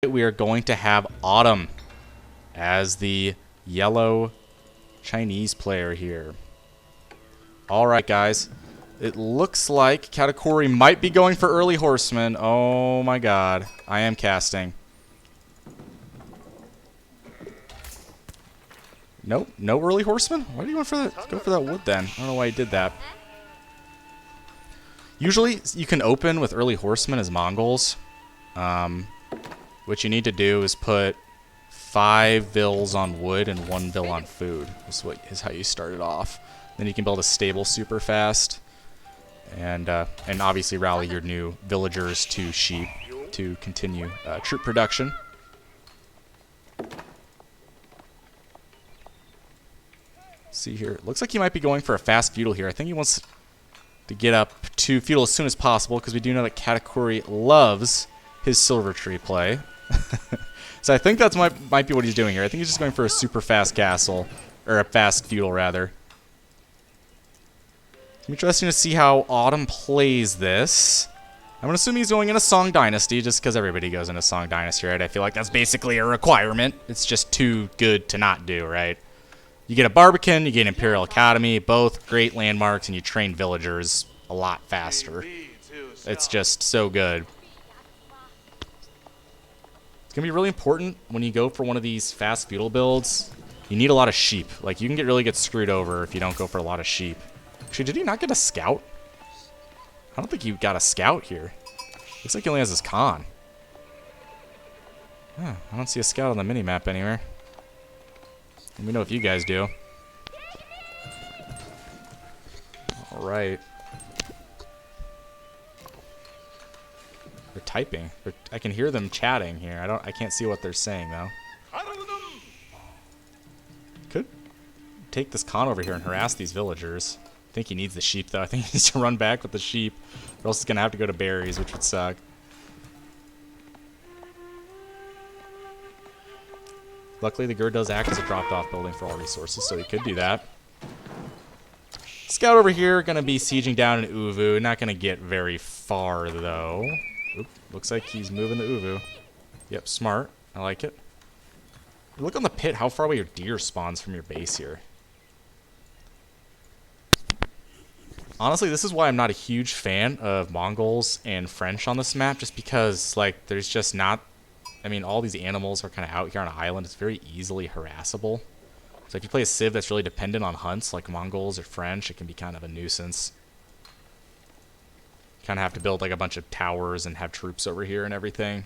We are going to have Autumn as the yellow Chinese player here. Alright, guys. It looks like Katakuri might be going for early horseman. Oh my god. I am casting. Nope, no early horseman? Why do you want for that? Go for that wood then. I don't know why he did that. Usually you can open with early horsemen as Mongols. What you need to do is put 5 vills on wood and 1 vill on food. Is how you start it off. Then you can build a stable super fast, and obviously rally your new villagers to sheep to continue troop production. See here, it looks like he might be going for a fast feudal here. I think he wants to get up to feudal as soon as possible because we do know that Katakuri loves his silver tree play. So I think that's might be what he's doing here. I think he's just going for a super fast castle, or a fast feudal rather. It's interesting to see how Autumn plays this. I'm gonna assume he's going into Song Dynasty just because everybody goes into Song Dynasty, right? I feel like that's basically a requirement. It's just too good to not do, right? You get a Barbican, you get Imperial Academy, both great landmarks, and you train villagers a lot faster. It's just so good. It's going to be really important when you go for one of these fast feudal builds. You need a lot of sheep. Like, you can really get screwed over if you don't go for a lot of sheep. Actually, did he not get a scout? I don't think he got a scout here. Looks like he only has his con. Huh, I don't see a scout on the minimap anywhere. Let me know if you guys do. Alright. They're typing. I can hear them chatting here. I can't see what they're saying though. Could take this con over here and harass these villagers. I think he needs the sheep though. I think he needs to run back with the sheep, or else he's gonna have to go to berries, which would suck. Luckily, the Gur does act as a dropped-off building for all resources, so he could do that. Scout over here, going to be sieging down in Uvu. Not going to get very far, though. Oop, looks like he's moving the Uvu. Yep, smart. I like it. Look on the pit, how far away your deer spawns from your base here. Honestly, this is why I'm not a huge fan of Mongols and French on this map, just because, like, there's just not... I mean, all these animals are kind of out here on an island. It's very easily harassable. So if you play a civ that's really dependent on hunts, like Mongols or French, it can be kind of a nuisance. You kind of have to build like a bunch of towers and have troops over here and everything.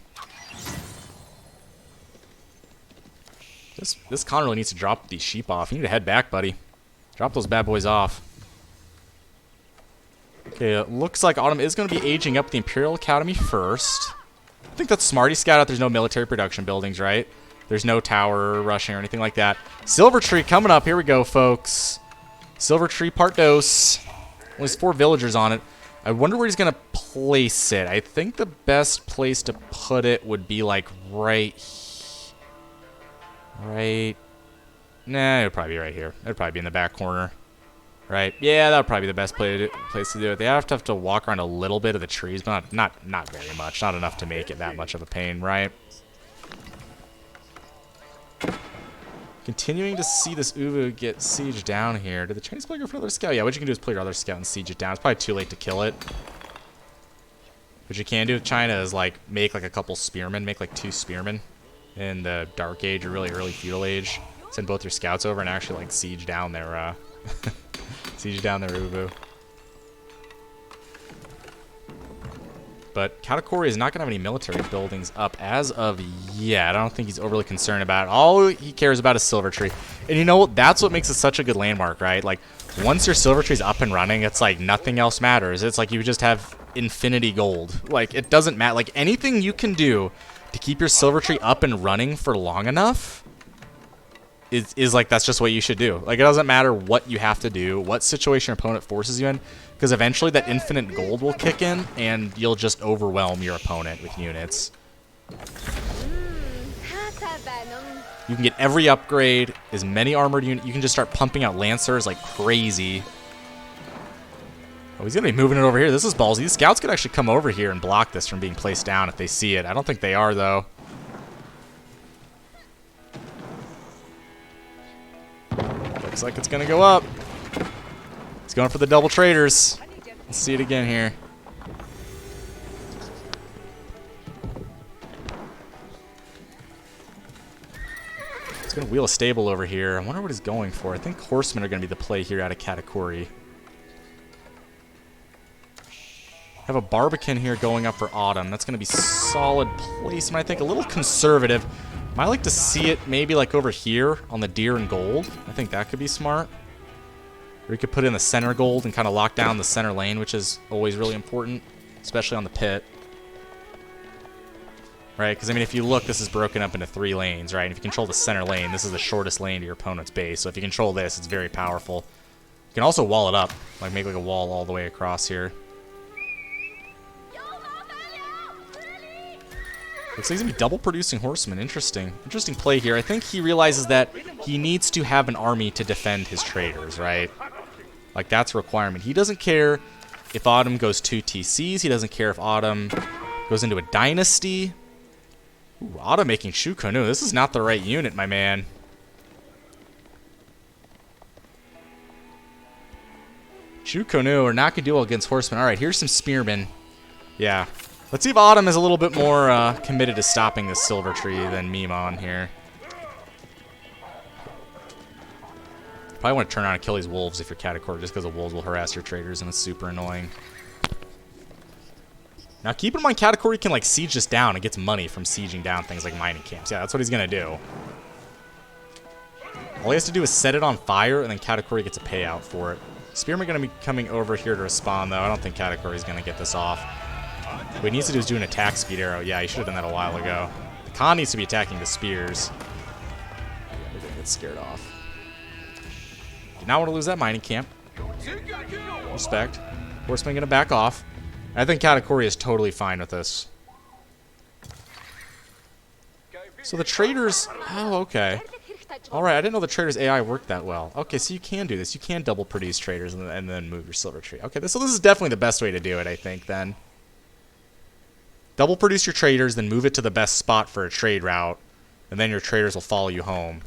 This con really needs to drop these sheep off. You need to head back, buddy. Drop those bad boys off. Okay, it looks like Autumn is going to be aging up the Imperial Academy first. I think that's smart. He scouted out there's no military production buildings, right? There's no tower rushing or anything like that. Silver Tree coming up. Here we go, folks. Silver Tree Part Dos. There's 4 villagers on it. I wonder where he's going to place it. I think the best place to put it would be like right... Nah, it would probably be right here. It would probably be in the back corner. Right? Yeah, that would probably be the best place to do it. They have to walk around a little bit of the trees, but not very much. Not enough to make it that much of a pain, right? Continuing to see this Uvu get sieged down here. Did the Chinese player go for another scout? Yeah, what you can do is play your other scout and siege it down. It's probably too late to kill it. What you can do with China is like make like a couple spearmen, make like 2 spearmen in the Dark Age or really early Feudal Age. Send both your scouts over and actually like siege down their siege down their Uvu. But Katakuri is not going to have any military buildings up as of yet. I don't think he's overly concerned about it. All he cares about is Silver Tree. And you know what? That's what makes it such a good landmark, right? Like, once your Silver Tree's up and running, it's like nothing else matters. It's like you just have infinity gold. Like, it doesn't matter. Like, anything you can do to keep your Silver Tree up and running for long enough is like, that's just what you should do. Like, it doesn't matter what you have to do, what situation your opponent forces you in, because eventually that infinite gold will kick in, and you'll just overwhelm your opponent with units. You can get every upgrade, as many armored units. You can just start pumping out Lancers like crazy. Oh, he's going to be moving it over here. This is ballsy. These scouts could actually come over here and block this from being placed down if they see it. I don't think they are, though. Looks like it's going to go up. He's going for the double traders. Let's see it again here. He's going to wheel a stable over here. I wonder what he's going for. I think horsemen are going to be the play here out of Katakuri. Have a Barbican here going up for Autumn. That's going to be solid placement, I think. A little conservative. Might like to see it maybe like over here on the deer and gold. I think that could be smart. Or you could put in the center gold and kind of lock down the center lane, which is always really important, especially on the pit. Right? Because, I mean, if you look, this is broken up into 3 lanes, right? And if you control the center lane, this is the shortest lane to your opponent's base. So if you control this, it's very powerful. You can also wall it up, like make like a wall all the way across here. Looks like he's going to be double producing horsemen. Interesting. Interesting play here. I think he realizes that he needs to have an army to defend his traders, right? Like, that's a requirement. He doesn't care if Autumn goes 2 TCs. He doesn't care if Autumn goes into a dynasty. Ooh, Autumn making Shukonu. This is not the right unit, my man. Shukonu are not going to do well against horsemen. All right, here's some spearmen. Yeah. Let's see if Autumn is a little bit more committed to stopping this silver tree than Mimon here. Probably want to turn around and kill these wolves if you're Katakuri, just because the wolves will harass your traders and it's super annoying. Now keep in mind Katakuri can like siege this down and gets money from sieging down things like mining camps. Yeah, that's what he's going to do. All he has to do is set it on fire and then Katakuri gets a payout for it. Spearmen going to be coming over here to respond though. I don't think Katakuri is going to get this off. What he needs to do is do an attack speed arrow. Yeah, he should have done that a while ago. The Khan needs to be attacking the spears. Yeah, they're going to get scared off. Did not want to lose that mining camp. Respect. Horseman going to back off. I think Katakuri is totally fine with this. So the traders... Oh, okay. Alright, I didn't know the traders' AI worked that well. Okay, so you can do this. You can double produce traders and then move your silver tree. Okay, so this is definitely the best way to do it, I think, then. Double produce your traders, then move it to the best spot for a trade route, and then your traders will follow you home.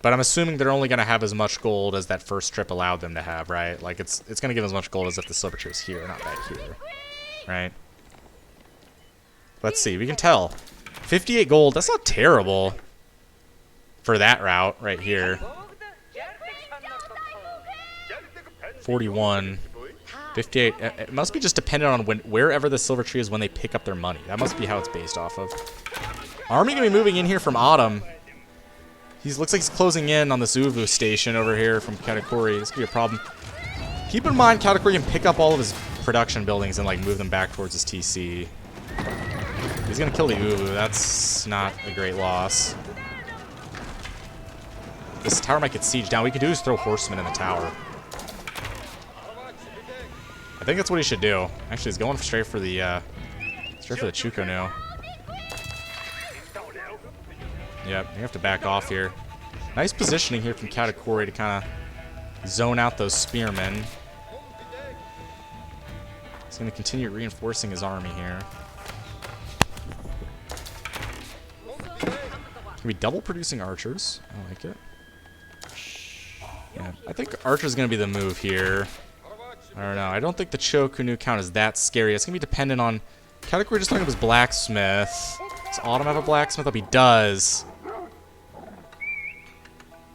But I'm assuming they're only going to have as much gold as that first trip allowed them to have, right? Like, it's going to give as much gold as if the silver tree was here, not back here. Right? Let's see. We can tell. 58 gold. That's not terrible for that route right here. 41. 58. It must be just dependent on wherever the silver tree is when they pick up their money. That must be how it's based off of. Army going to be moving in here from Autumn. Looks like he's closing in on this Uvu station over here from Katakuri. This could be a problem. Keep in mind, Katakuri can pick up all of his production buildings and like move them back towards his TC. He's going to kill the Uvu. That's not a great loss. This tower might get sieged down. What we could do is throw horsemen in the tower. I think that's what he should do. Actually, he's going straight for the Chukonu. Yep, you have to back off here. Nice positioning here from Katakuri to kind of zone out those spearmen. He's going to continue reinforcing his army here. Can we double producing archers? I like it. Yeah, I think archer's going to be the move here. I don't know. I don't think the Chokunu count is that scary. It's going to be dependent on... Katakuri just looking up his blacksmith. Does Autumn have a blacksmith? Up he does.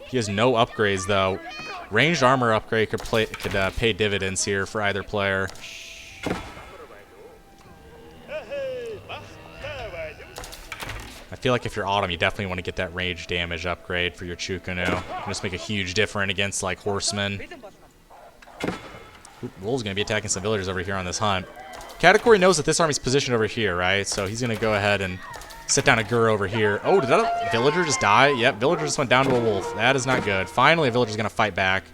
He has no upgrades, though. Ranged armor upgrade could pay dividends here for either player. I feel like if you're Autumn, you definitely want to get that range damage upgrade for your Chukunu. Just make a huge difference against, like, horsemen. Wolf's going to be attacking some villagers over here on this hunt. Katakuri knows that this army's positioned over here, right? So he's going to go ahead and set down a Gur over here. Oh, did that villager just die? Yep, villager just went down to a wolf. That is not good. Finally, a villager's going to fight back.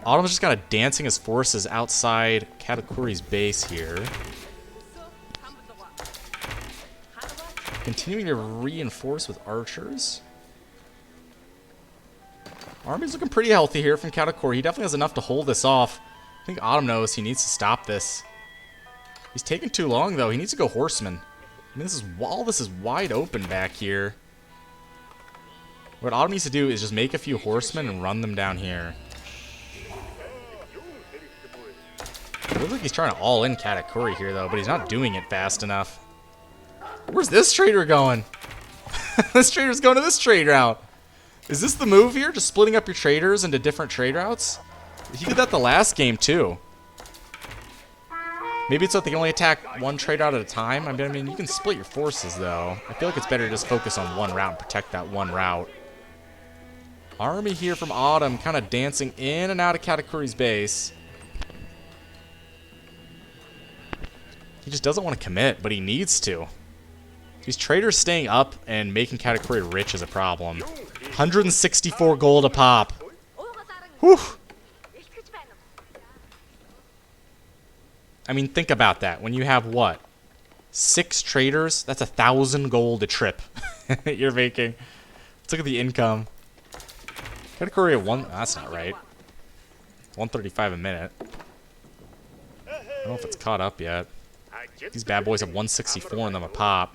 Autumn's just kind of dancing his forces outside Katakuri's base here. Continuing to reinforce with archers. Army's looking pretty healthy here from Katakuri. He definitely has enough to hold this off. I think Autumn knows he needs to stop this. He's taking too long, though. He needs to go horseman. I mean, all this is wide open back here. What Autumn needs to do is just make a few horsemen and run them down here. It looks like he's trying to all-in Katakuri here, though, but he's not doing it fast enough. Where's this trader going? This trader's going to this trade route. Is this the move here? Just splitting up your traders into different trade routes? He did that the last game, too. Maybe it's so they can only attack one trade route at a time. I mean, you can split your forces, though. I feel like it's better to just focus on one route and protect that one route. Army here from Autumn kind of dancing in and out of Katakuri's base. He just doesn't want to commit, but he needs to. These traders staying up and making Katakuri rich is a problem. 164 gold a pop. Whew. I mean, think about that. When you have, what? 6 traders? That's 1,000 gold a trip you're making. Let's look at the income. Katakuri at 1... That's not right. 135 a minute. I don't know if it's caught up yet. These bad boys have 164 in them a pop.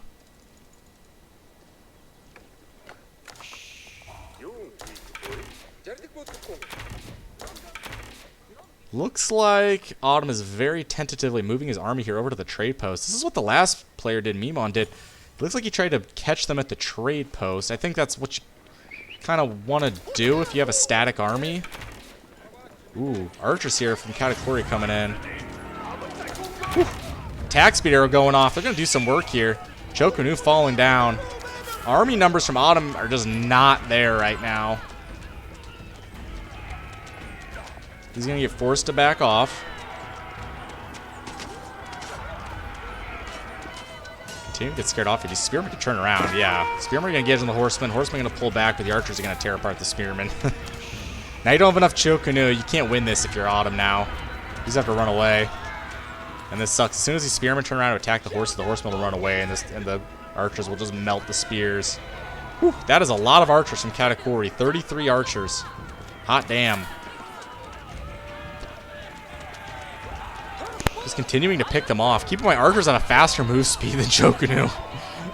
Looks like Autumn is very tentatively moving his army here over to the trade post. This is what the last player did, Mimon did. It looks like he tried to catch them at the trade post. I think that's what you kind of want to do if you have a static army. Ooh, archers here from Katakuri coming in. Whew. Attack speed arrow going off. They're going to do some work here. Chokunu falling down. Army numbers from Autumn are just not there right now. He's going to get forced to back off. Team gets scared off. If Spearman can turn around, yeah. Spearman going to get in the Horseman. Horseman going to pull back, but the archers are going to tear apart the Spearman. Now you don't have enough Chokunu. You can't win this if you're Autumn now. You just have to run away. And this sucks. As soon as the Spearmen turn around to attack the Horseman will run away, and the archers will just melt the spears. Whew, that is a lot of archers from Katakuri. 33 archers. Hot damn. Just continuing to pick them off. Keeping my archers on a faster move speed than Chokunu.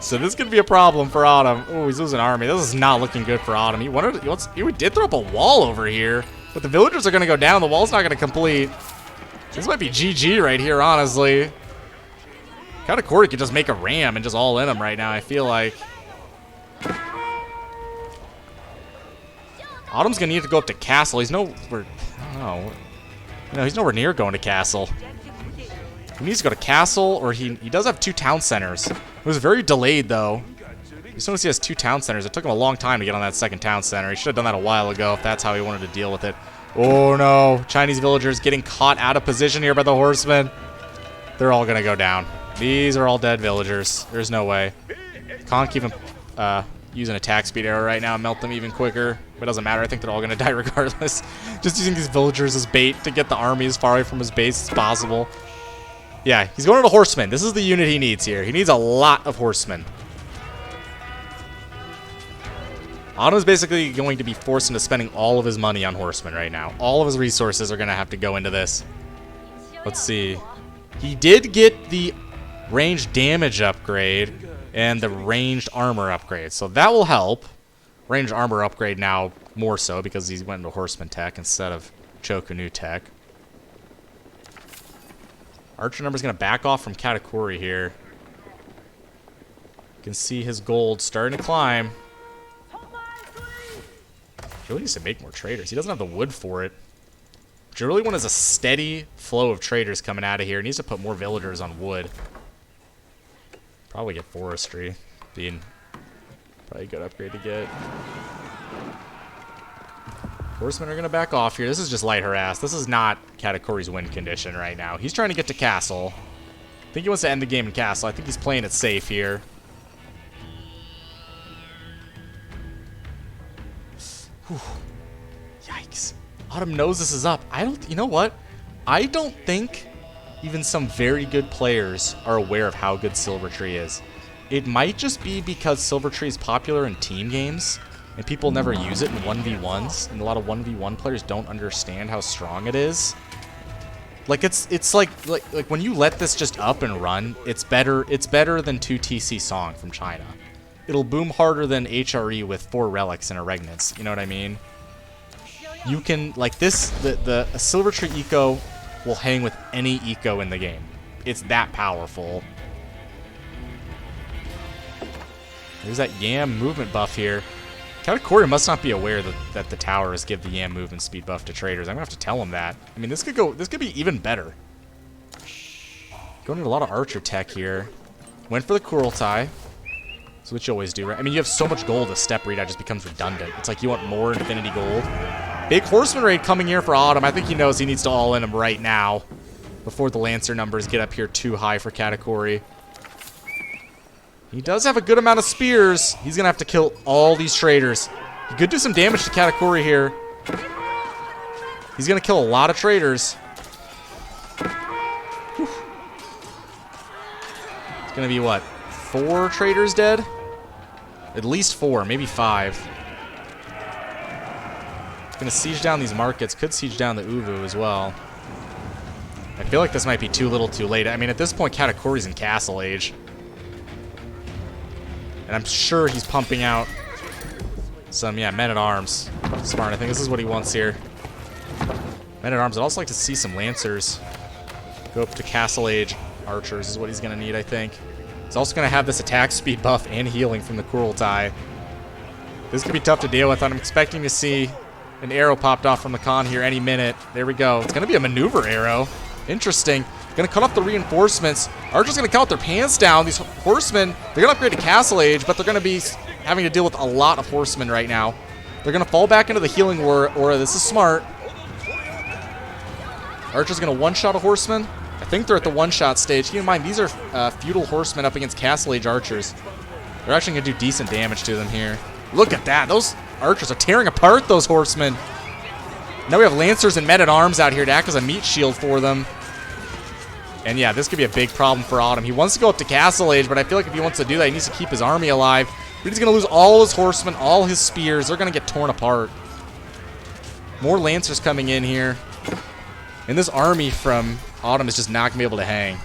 So this could be a problem for Autumn. Oh, he's losing army. This is not looking good for Autumn. He did throw up a wall over here. But the villagers are going to go down. The wall's not going to complete. This might be GG right here, honestly. Katakuri could just make a ram and just all in him right now, I feel like. Autumn's going to need to go up to castle. He's nowhere... I don't know. No, he's nowhere near going to castle. He needs to go to castle, or he does have 2 town centers. It was very delayed, though. As soon as he has 2 town centers, it took him a long time to get on that 2nd town center. He should have done that a while ago if that's how he wanted to deal with it. Oh, no. Chinese villagers getting caught out of position here by the horsemen. They're all going to go down. These are all dead villagers. There's no way. Can't keep him using attack speed arrow right now and melt them even quicker. But it doesn't matter. I think they're all going to die regardless. Just using these villagers as bait to get the army as far away from his base as possible. Yeah, he's going to the horsemen. This is the unit he needs here. He needs a lot of horsemen. Autumn is basically going to be forced into spending all of his money on horsemen right now. All of his resources are going to have to go into this. Let's see. He did get the ranged damage upgrade and the ranged armor upgrade, so that will help. Ranged armor upgrade now more so because he went into horseman tech instead of Chokunu tech. Archer number's going to back off from Katakuri here. You can see his gold starting to climb. He really needs to make more traders. He doesn't have the wood for it. What you really want is a steady flow of traders coming out of here. He needs to put more villagers on wood. Probably get forestry. Being probably a good upgrade to get. Horsemen are going to back off here. This is just light harass. This is not Katakuri's win condition right now. He's trying to get to castle. I think he wants to end the game in castle. I think he's playing it safe here. Whew. Yikes. Autumn knows this is up. You know what? I don't think even some very good players are aware of how good Silvertree is. It might just be because Silvertree is popular in team games and people never use it in 1v1s, and a lot of 1v1 players don't understand how strong it is. Like it's like when you let this just up and run, it's better than 2TC Song from China. it'll boom harder than HRE with 4 relics and a Regnance. You know what I mean? You can, like this, the Silver Tree Eco will hang with any Eco in the game. It's that powerful. There's that Yam movement buff here. Katakuri must not be aware that the towers give the Yam movement speed buff to traders. I'm gonna have to tell him that. I mean, this could be even better. Going into a lot of archer tech here. Went for the Kurultai. That's what you always do, right? I mean, you have so much gold, a step readout just becomes redundant. It's like you want more infinity gold. Big Horseman raid coming here for Autumn. I think he knows he needs to all in him right now before the Lancer numbers get up here too high for Katakuri. He does have a good amount of spears. He's going to have to kill all these traders. He could do some damage to Katakuri here. He's going to kill a lot of traders. Whew. It's going to be, what, 4 traders dead? At least 4, maybe 5. It's going to siege down these markets. Could siege down the Uvu as well. I feel like this might be too little too late. I mean, at this point, Katakuri's in Castle Age. And I'm sure he's pumping out some, men-at-arms. Smart, I think this is what he wants here. Men-at-arms. I'd also like to see some Lancers go up to Castle Age archers is what he's going to need, I think. He's also going to have this attack speed buff and healing from the Kurultai. This could be tough to deal with. I'm expecting to see an arrow popped off from the Khan here any minute. There we go. It's going to be a maneuver arrow. Interesting. Going to cut off the reinforcements. Archer's going to count their pants down. These horsemen, they're going to upgrade to Castle Age, but they're going to be having to deal with a lot of horsemen right now. They're going to fall back into the healing aura. This is smart. Archer's going to one-shot a horseman. I think they're at the one-shot stage. Keep in mind, these are feudal horsemen up against Castle Age archers. They're actually going to do decent damage to them here. Look at that. Those archers are tearing apart those horsemen. Now we have Lancers and men-at-arms out here to act as a meat shield for them. And yeah, this could be a big problem for Autumn. He wants to go up to Castle Age, but I feel like if he wants to do that, he needs to keep his army alive. But he's going to lose all his horsemen, all his spears. They're going to get torn apart. More Lancers coming in here. And this army from Autumn is just not going to be able to hang.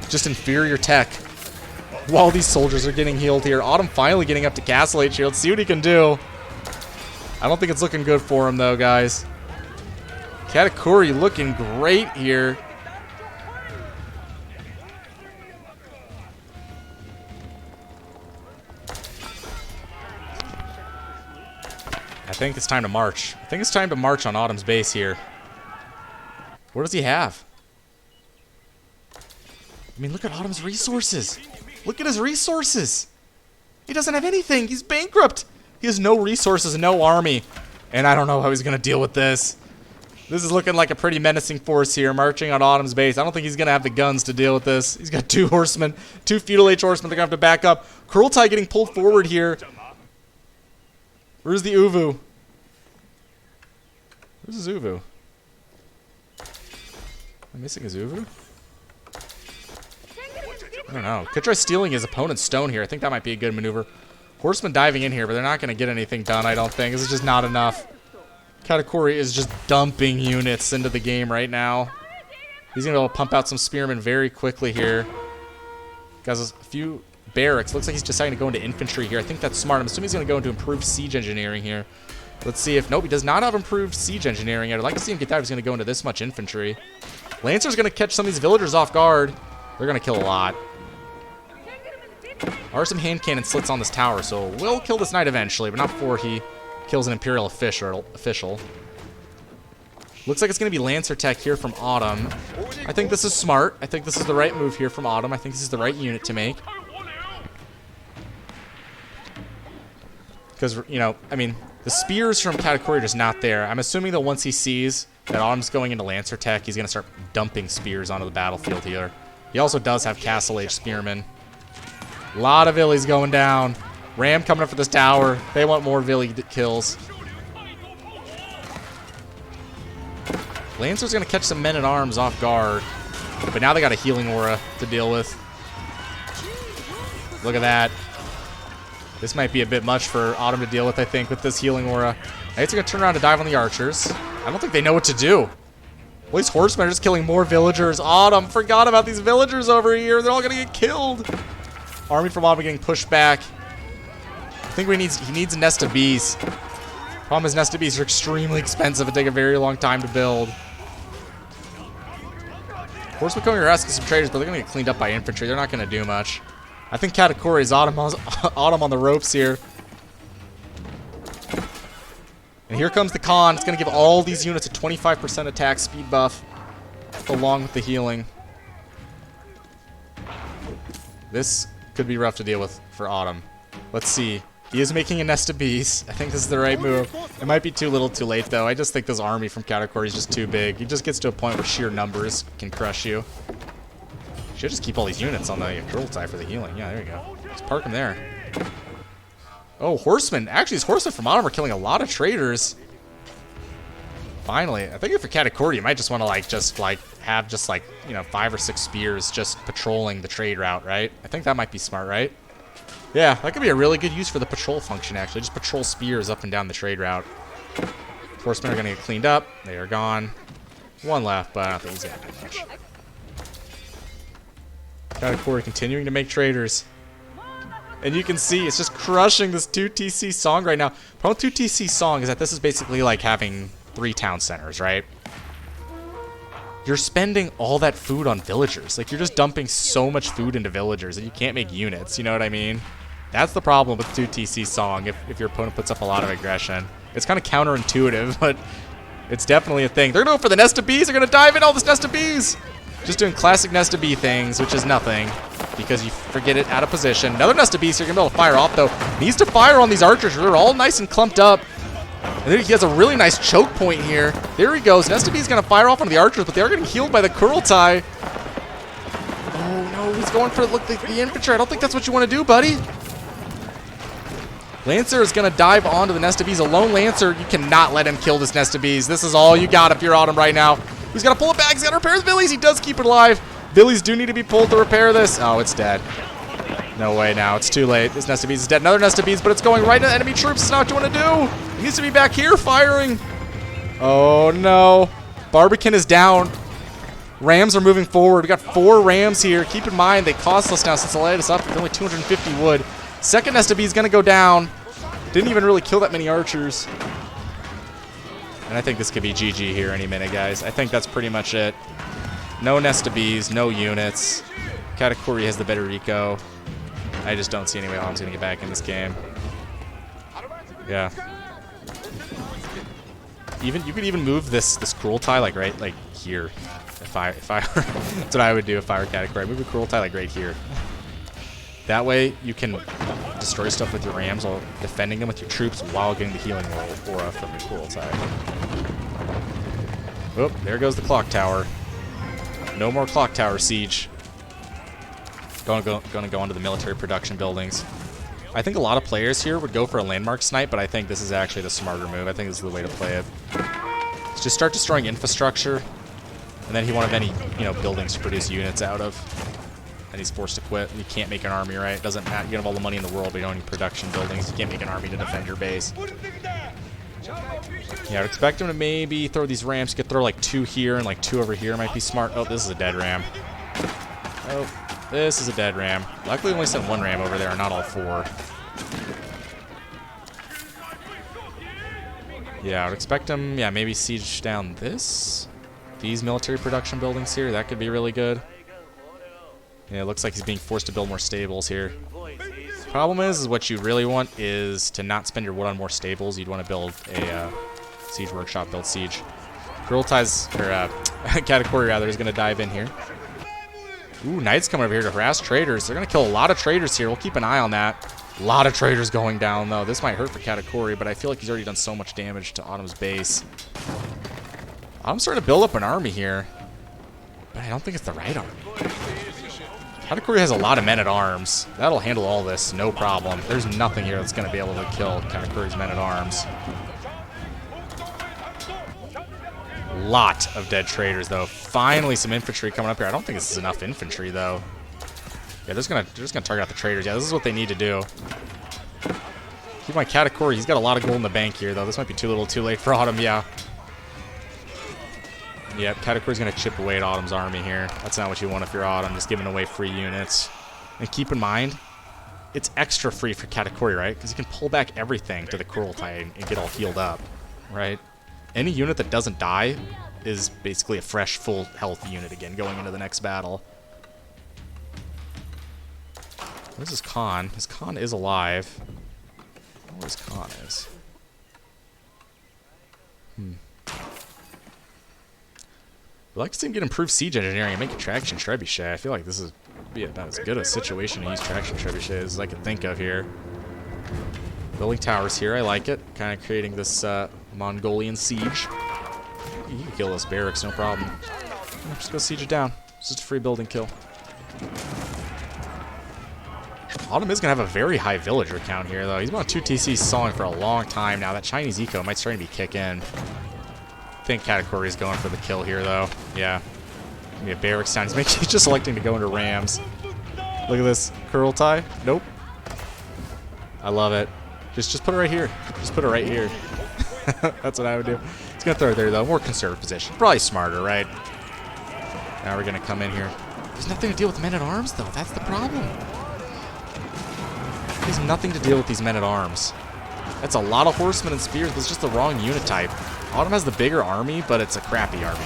Just inferior tech. While these soldiers are getting healed here. Autumn finally getting up to Castle Age here. Let's see what he can do. I don't think it's looking good for him, though, guys. Katakuri looking great here. I think it's time to march. I think it's time to march on Autumn's base here. What does he have? I mean, look at Autumn's resources. Look at his resources. He doesn't have anything. He's bankrupt. He has no resources, no army. And I don't know how he's going to deal with this. This is looking like a pretty menacing force here, marching on Autumn's base. I don't think he's going to have the guns to deal with this. He's got 2 horsemen, 2 feudal age horsemen. They're going to have to back up. Kurultai getting pulled forward here. Where's the Uvu? Where's his Uvu? Am I missing his Uvu? I don't know. Could try stealing his opponent's stone here. I think that might be a good maneuver. Horsemen diving in here, but they're not going to get anything done, I don't think. This is just not enough. Katakuri is just dumping units into the game right now. He's going to be able to pump out some spearmen very quickly here. Guys, a few barracks. Looks like he's deciding to go into infantry here. I think that's smart. I'm assuming he's going to go into improved siege engineering here. Let's see if... Nope, he does not have improved siege engineering yet. I'd like to see him get that if he's going to go into this much infantry. Lancer's going to catch some of these villagers off guard. They're going to kill a lot. There are some hand cannon slits on this tower, so we'll kill this knight eventually, but not before he kills an Imperial official. Looks like it's going to be Lancer tech here from Autumn. I think this is smart. I think this is the right move here from Autumn. I think this is the right unit to make. Because, you know, I mean, the spears from Katakuri are just not there. I'm assuming that once he sees that Autumn's going into Lancer tech, he's going to start dumping spears onto the battlefield here. He also does have Castle Age spearmen. A lot of Villies going down. Ram coming up for this tower. They want more Villy kills. Lancer's going to catch some men-at-arms off guard. But now they got a healing aura to deal with. Look at that. This might be a bit much for Autumn to deal with, I think, with this healing aura. Knights are going to turn around to dive on the archers. I don't think they know what to do. Well, these horsemen are just killing more villagers. Autumn forgot about these villagers over here. They're all going to get killed. Army from Autumn getting pushed back. think he needs a nest of bees. Problem is nest of bees are extremely expensive and take a very long time to build. Horsemen coming here asking some traders, but they're going to get cleaned up by infantry. They're not going to do much. I think Katakuri's Autumn on the ropes here. And here comes the Khan. It's going to give all these units a 25% attack speed buff along with the healing. This could be rough to deal with for Autumn. Let's see. He is making a nest of bees. I think this is the right move. It might be too little too late, though. I just think this army from Katakuri is just too big. He just gets to a point where sheer numbers can crush you. Should just keep all these units on the Kurultai for the healing. Yeah, there you go. Just park them there. Oh, Horsemen. Actually, these Horsemen from Autumn are killing a lot of traders. Finally. I think if you're Katakuri, you might just want to, have 5 or 6 spears just patrolling the trade route, right? I think that might be smart, right? Yeah, that could be a really good use for the patrol function, actually. Just patrol spears up and down the trade route. Horsemen are going to get cleaned up. They are gone. One left, but I don't think he's going to do much. Katakuri continuing to make traders. And you can see it's just crushing this 2TC Song right now. Problem with 2TC Song is that this is basically like having 3 town centers, right? You're spending all that food on villagers. Like, you're just dumping so much food into villagers that you can't make units, you know what I mean? That's the problem with 2TC Song if your opponent puts up a lot of aggression. It's kind of counterintuitive, but it's definitely a thing. They're going to go for the nest of bees. They're going to dive in all this nest of bees. Just doing classic nest of bee things, which is nothing because you forget it out of position. Another nest of bees you're going to be able to fire off, though. Needs to fire on these archers. They're all nice and clumped up. And then he has a really nice choke point here. There he goes. Nest of bees going to fire off on the archers, but they are getting healed by the Kurultai. Oh, no. He's going for the infantry. I don't think that's what you want to do, buddy. Lancer is going to dive onto the nest of bees. A lone Lancer, you cannot let him kill this nest of bees. This is all you got if you're Autumn right now. He's got to pull it back. He's got to repair his Villies. He does keep it alive. Villies do need to be pulled to repair this. Oh, it's dead. No way now. It's too late. This nest of bees is dead. Another nest of bees, but it's going right into enemy troops. It's not what you want to do. He needs to be back here firing. Oh, no. Barbican is down. Rams are moving forward. We got 4 Rams here. Keep in mind, they cost us now since they laid us up with only 250 wood. Second nest of bees is going to go down. Didn't even really kill that many archers. And I think this could be GG here any minute, guys. I think that's pretty much it. No nest of bees, no units. Katakuri has the better eco. I just don't see any way Autumn's going to get back in this game. Yeah. You could even move this Kurultai right here. If I that's what I would do if I were Katakuri. Move the Kurultai right here. That way you can destroy stuff with your Rams while defending them with your troops while getting the healing aura from your Kurultai. Oh, there goes the clock tower. No more clock tower siege. Gonna go into the military production buildings. I think a lot of players here would go for a landmark snipe, but I think this is actually the smarter move. I think this is the way to play it. Let's just start destroying infrastructure, and then he won't have any, buildings to produce units out of. And he's forced to quit. You can't make an army, right? It doesn't matter. You can have all the money in the world, but you don't need production buildings. You can't make an army to defend your base. Yeah, I'd expect him to maybe throw these Rams. You could throw 2 here and 2 over here. Might be smart. Oh, this is a dead Ram. Oh, this is a dead Ram. Luckily, we only sent 1 Ram over there, and not all 4. Yeah, I would expect him, maybe siege down these military production buildings here. That could be really good. Yeah, it looks like he's being forced to build more stables here. Problem is what you really want is to not spend your wood on more stables. You'd want to build a siege workshop, build siege. Kurultai's, or Katakuri rather, is going to dive in here. Ooh, Knights coming over here to harass traders. They're going to kill a lot of traders here. We'll keep an eye on that. A lot of traders going down, though. This might hurt for Katakuri, but I feel like he's already done so much damage to Autumn's base. Autumn's starting to build up an army here, but I don't think it's the right army. Katakuri has a lot of men-at-arms. That'll handle all this, no problem. There's nothing here that's going to be able to kill Katakuri's men-at-arms. Lot of dead traders, though. Finally, some infantry coming up here. I don't think this is enough infantry, though. Yeah, they're just gonna target out the traders. Yeah, this is what they need to do. Keep my Katakuri. He's got a lot of gold in the bank here, though. This might be too little, too late for Autumn. Yeah. Yep, Katakuri's gonna chip away at Autumn's army here. That's not what you want if you're Autumn, just giving away free units. And keep in mind, it's extra free for Katakuri, right? Because you can pull back everything to the Kurultai and get all healed up, right? Any unit that doesn't die is basically a fresh, full health unit again going into the next battle. Where's his Khan? His Khan is alive. I don't know where his Khan is. I'd like to see him get improved siege engineering and make a traction trebuchet. I feel like this is be about as good a situation to use traction trebuchets as I could think of here. Building towers here, I like it. Kind of creating this Mongolian siege. You can kill those barracks, no problem. Just go siege it down. It's just a free building kill. Autumn is going to have a very high villager count here, though. He's been on 2 TCs stalling for a long time now. That Chinese eco might start to be kick in. I think Katakuri is going for the kill here, though. Yeah. Gonna be a barracks town. He's just electing to go into Rams. Look at this. Kurultai. Nope. I love it. Just put it right here. Just put it right here. That's what I would do. He's going to throw it there, though. More conservative position. Probably smarter, right? Now we're going to come in here. There's nothing to deal with men-at-arms, though. That's the problem. There's nothing to deal with these men-at-arms. That's a lot of horsemen and spears, but it's just the wrong unit type. Autumn has the bigger army, but it's a crappy army.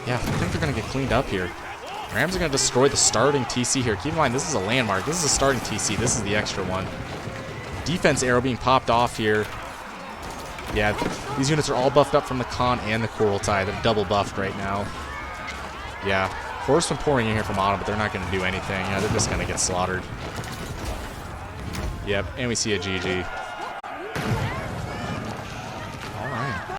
Yeah, I think they're going to get cleaned up here. Rams are going to destroy the starting TC here. Keep in mind, this is a landmark. This is a starting TC. This is the extra one. Defense arrow being popped off here. Yeah, these units are all buffed up from the Khan and the Kurultai. They're double buffed right now. Yeah, horsemen pouring in here from Autumn, but they're not going to do anything. Yeah, they're just going to get slaughtered. Yep, and we see a GG.